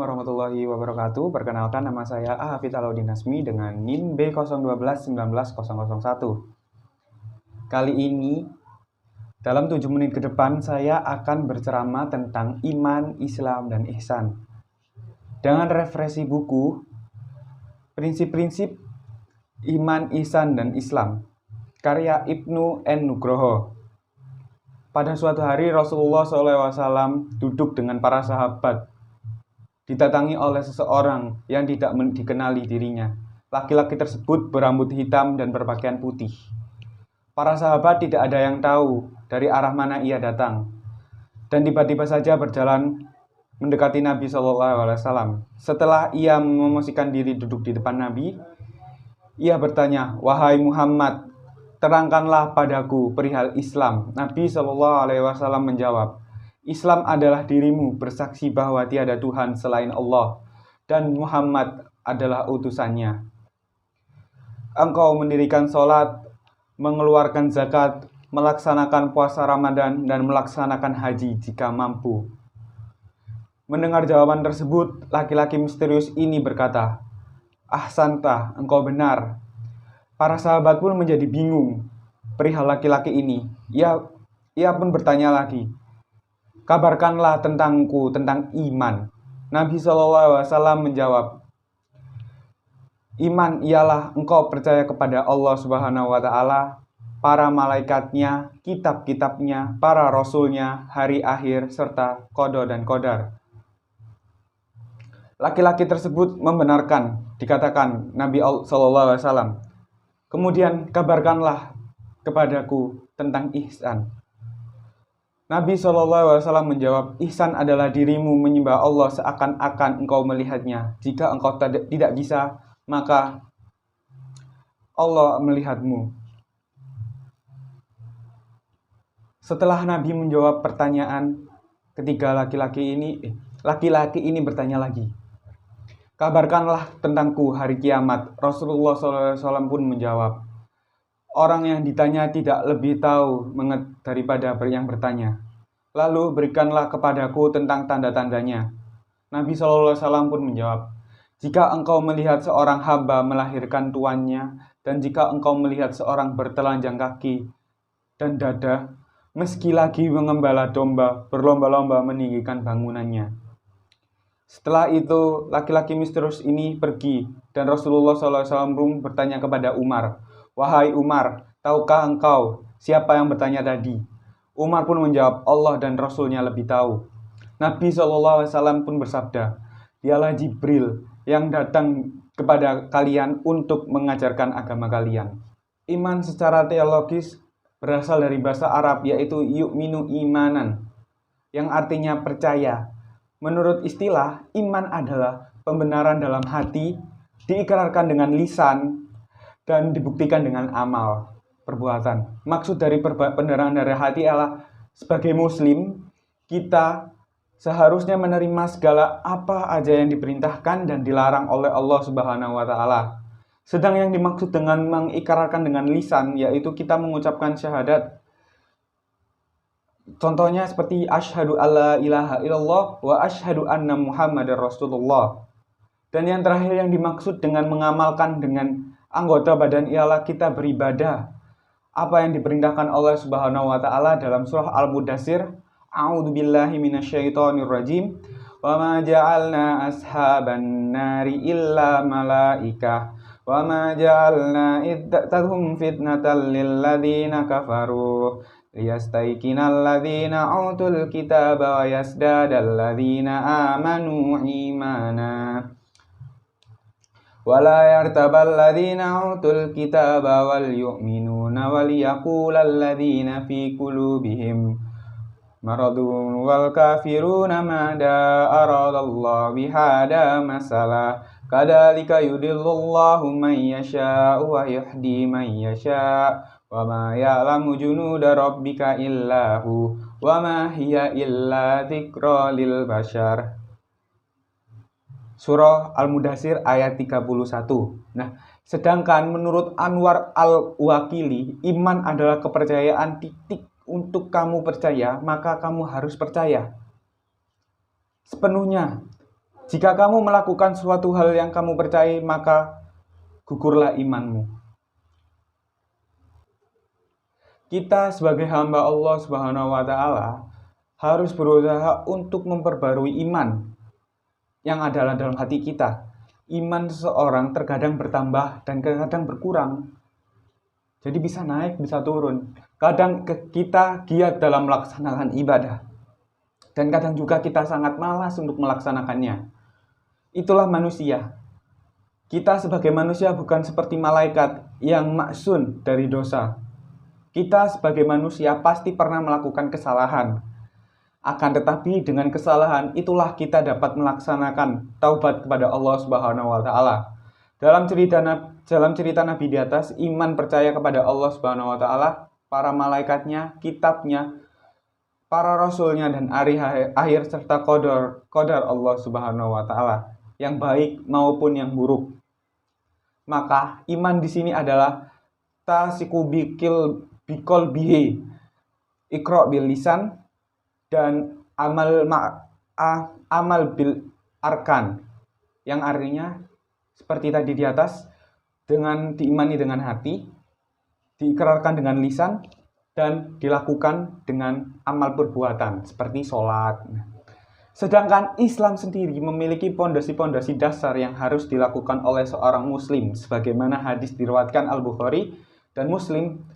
warahmatullahi wabarakatuh. Perkenalkan, nama saya Hafidz Alaudin Nasmi dengan NIM B012-19001. Kali ini, dalam 7 menit ke depan, saya akan berceramah tentang iman, Islam, dan ihsan. Dengan referensi buku, Prinsip-prinsip Iman, Ihsan, dan Islam, karya Ibnu N. Nugroho. Pada suatu hari, Rasulullah SAW duduk dengan para sahabat, didatangi oleh seseorang yang tidak dikenali dirinya. Laki-laki tersebut berambut hitam dan berpakaian putih. Para sahabat tidak ada yang tahu dari arah mana ia datang, dan tiba-tiba saja berjalan mendekati Nabi SAW. Setelah ia memosisikan diri duduk di depan Nabi, ia bertanya, "Wahai Muhammad, terangkanlah padaku perihal Islam." Nabi SAW menjawab, "Islam adalah dirimu bersaksi bahwa tiada Tuhan selain Allah dan Muhammad adalah utusannya. Engkau mendirikan sholat, mengeluarkan zakat, melaksanakan puasa Ramadan, dan melaksanakan haji jika mampu." Mendengar jawaban tersebut, laki-laki misterius ini berkata, "Ahsanta, engkau benar." Para sahabat pun menjadi bingung perihal laki-laki ini. Ia pun bertanya lagi, "Kabarkanlah tentangku tentang iman." Nabi SAW menjawab, "Iman ialah engkau percaya kepada Allah Subhanahu wa Ta'ala, para malaikatnya, kitab-kitabnya, para rasulnya, hari akhir, serta qada dan qadar." Laki-laki tersebut membenarkan, dikatakan Nabi SAW. "Kemudian kabarkanlah kepadaku tentang ihsan." Nabi SAW menjawab, "Ihsan adalah dirimu menyembah Allah seakan-akan engkau melihatnya. Jika engkau tidak bisa, maka Allah melihatmu." Setelah Nabi menjawab pertanyaan ketiga laki-laki ini bertanya lagi, "Kabarkanlah tentangku hari kiamat." Rasulullah SAW pun menjawab, "Orang yang ditanya tidak lebih tahu daripada yang bertanya. Lalu berikanlah kepadaku tentang tanda-tandanya." Nabi SAW pun menjawab, "Jika engkau melihat seorang hamba melahirkan tuannya, dan jika engkau melihat seorang bertelanjang kaki dan dada, meski lagi mengembala domba, berlomba-lomba meninggikan bangunannya." Setelah itu, laki-laki misterius ini pergi, dan Rasulullah SAW pun bertanya kepada Umar, "Wahai Umar, tahukah engkau siapa yang bertanya tadi?" Umar pun menjawab, "Allah dan Rasulnya lebih tahu." Nabi SAW pun bersabda, "Dialah Jibril yang datang kepada kalian untuk mengajarkan agama kalian." Iman secara teologis berasal dari bahasa Arab, yaitu yu'minu imanan, yang artinya percaya. Menurut istilah, iman adalah pembenaran dalam hati, diikrarkan dengan lisan, dan dibuktikan dengan amal, perbuatan. Maksud dari pembenaran dari hati adalah sebagai muslim, kita seharusnya menerima segala apa aja yang diperintahkan dan dilarang oleh Allah Subhanahu wa Ta'ala. Sedang yang dimaksud dengan mengikrarkan dengan lisan, yaitu kita mengucapkan syahadat. Contohnya seperti asyhadu alla ilaha illallah wa asyhadu anna muhammadar rasulullah. Dan yang terakhir yang dimaksud dengan mengamalkan dengan anggota badan ialah kita beribadah apa yang diperintahkan Allah Subhanahu wa Ta'ala dalam surah Al-Mudaththir, "A'udzubillahi minasyaitonirrajim. Wa ma ja'alna ashaban nari illa malaikah. Wa ma ja'alna iddatahum fitnatan lil ladzina kafaru. Liyastaiqinal ladzina utul kitaba wa yazdadal ladzina amanu imana. Wala yartabal ladzina utul kitaba wal yu'minuna wal yaqulal ladzina fi qulubihim maradun wal kafiruna mada aradallahu bihada masalah. Kadzalika yudillullahu man yasha'u wa yahdi man yasha'. Wa ma ya'lamu junuda rabbika illahu wa ma hiya illa dzikra lil bashar." Surah Al-Mudaththir ayat 31. Nah, sedangkan menurut Anwar Al-Wakili, iman adalah kepercayaan titik. Untuk kamu percaya, maka kamu harus percaya sepenuhnya. Jika kamu melakukan suatu hal yang kamu percayai, maka gugurlah imanmu. Kita sebagai hamba Allah Subhanahu wa Ta'ala harus berusaha untuk memperbarui iman yang adalah dalam hati kita. Iman seseorang terkadang bertambah dan kadang berkurang. Jadi bisa naik, bisa turun. Kadang kita giat dalam melaksanakan ibadah, dan kadang juga kita sangat malas untuk melaksanakannya. Itulah manusia. Kita sebagai manusia bukan seperti malaikat yang maksum dari dosa. Kita sebagai manusia pasti pernah melakukan kesalahan. Akan tetapi dengan kesalahan itulah kita dapat melaksanakan taubat kepada Allah Subhanahu wa Ta'ala. Dalam cerita Nabi di atas, iman percaya kepada Allah Subhanahu wa Ta'ala, para malaikatnya, kitabnya, para rasulnya, dan hari akhir serta qadar Allah Subhanahu wa Ta'ala, yang baik maupun yang buruk. Maka iman di sini adalah tasiku bikol bihi, ikro bil lisan, dan amal bil arkan, yang artinya seperti tadi di atas, dengan diimani dengan hati, diikrarkan dengan lisan, dan dilakukan dengan amal perbuatan seperti sholat. Sedangkan Islam sendiri memiliki pondasi-pondasi dasar yang harus dilakukan oleh seorang muslim, sebagaimana hadis diriwayatkan Al-Bukhari dan Muslim.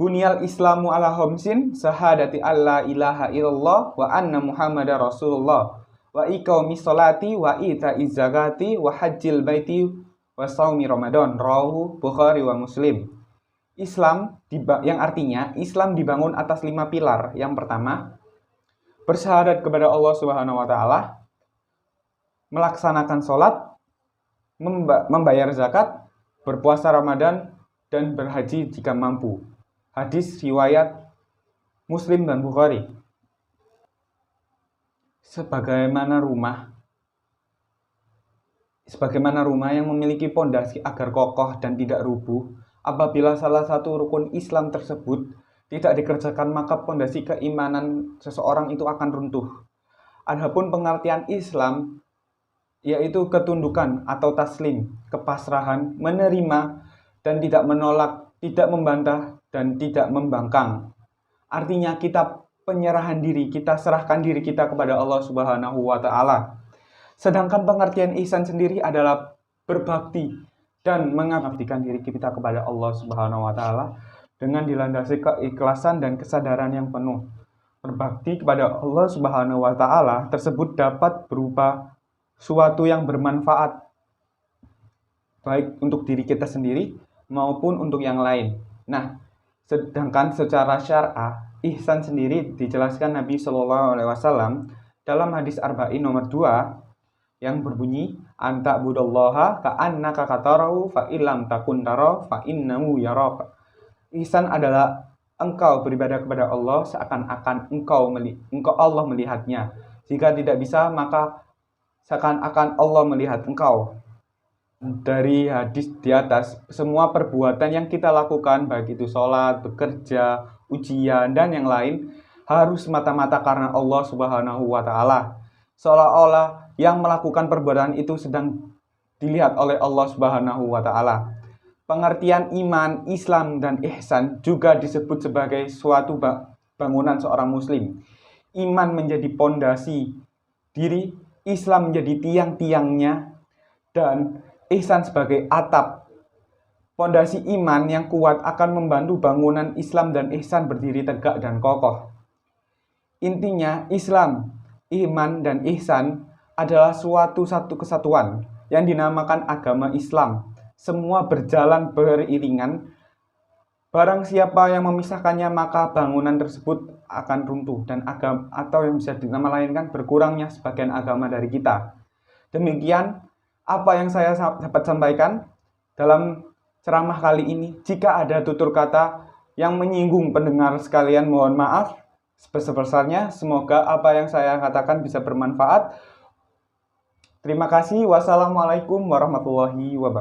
Bunyal Islamu ala khamsin, syahadati alla ilaha illallah wa anna Muhammadar Rasulullah, wa iqamis sholati wa ita'iz zakati wa hajjil baiti wa shaumi Ramadan, rawahu Bukhari wa Muslim. Islam yang artinya Islam dibangun atas 5 pilar. Yang pertama, bersyahadat kepada Allah Subhanahu wa Ta'ala, melaksanakan sholat, membayar zakat, berpuasa Ramadan, dan berhaji jika mampu. Hadis riwayat Muslim dan Bukhari. Sebagaimana rumah yang memiliki pondasi agar kokoh dan tidak rubuh, apabila salah satu rukun Islam tersebut tidak dikerjakan, maka pondasi keimanan seseorang itu akan runtuh. Adapun pengertian Islam yaitu ketundukan atau taslim, kepasrahan, menerima dan tidak menolak, tidak membantah dan tidak membangkang. Artinya kita penyerahan diri, kita serahkan diri kita kepada Allah Subhanahu wa Ta'ala. Sedangkan pengertian ihsan sendiri adalah berbakti dan mengabdikan diri kita kepada Allah Subhanahu wa Ta'ala dengan dilandasi keikhlasan dan kesadaran yang penuh. Berbakti kepada Allah Subhanahu wa Ta'ala tersebut dapat berupa suatu yang bermanfaat baik untuk diri kita sendiri maupun untuk yang lain. Nah, sedangkan secara syar'ah, ihsan sendiri dijelaskan Nabi Shallallahu Alaihi Wasallam dalam hadis Arba'in nomor 2 yang berbunyi, anta budallaha ka'annaka katarahu fa illam takun tara fa innahu yaraka. Ihsan adalah engkau beribadah kepada Allah seakan-akan engkau Allah melihatnya. Jika tidak bisa, maka seakan-akan Allah melihat engkau. Dari hadis di atas, semua perbuatan yang kita lakukan, baik itu sholat, bekerja, ujian, dan yang lain, harus semata-mata karena Allah Subhanahu wa Ta'ala. Seolah-olah yang melakukan perbuatan itu sedang dilihat oleh Allah Subhanahu wa Ta'ala. Pengertian iman, Islam, dan ihsan juga disebut sebagai suatu bangunan seorang muslim. Iman menjadi pondasi diri, Islam menjadi tiang-tiangnya, dan ihsan sebagai atap. Pondasi iman yang kuat akan membantu bangunan Islam dan ihsan berdiri tegak dan kokoh. Intinya, Islam, iman, dan ihsan adalah satu kesatuan yang dinamakan agama Islam. Semua berjalan beriringan. Barang siapa yang memisahkannya, maka bangunan tersebut akan runtuh dan atau yang bisa dinama lainkan berkurangnya sebagian agama dari kita. Demikian apa yang saya dapat sampaikan dalam ceramah kali ini. Jika ada tutur kata yang menyinggung pendengar sekalian, mohon maaf sebesar-besarnya. Semoga apa yang saya katakan bisa bermanfaat. Terima kasih. Wassalamualaikum warahmatullahi wabarakatuh.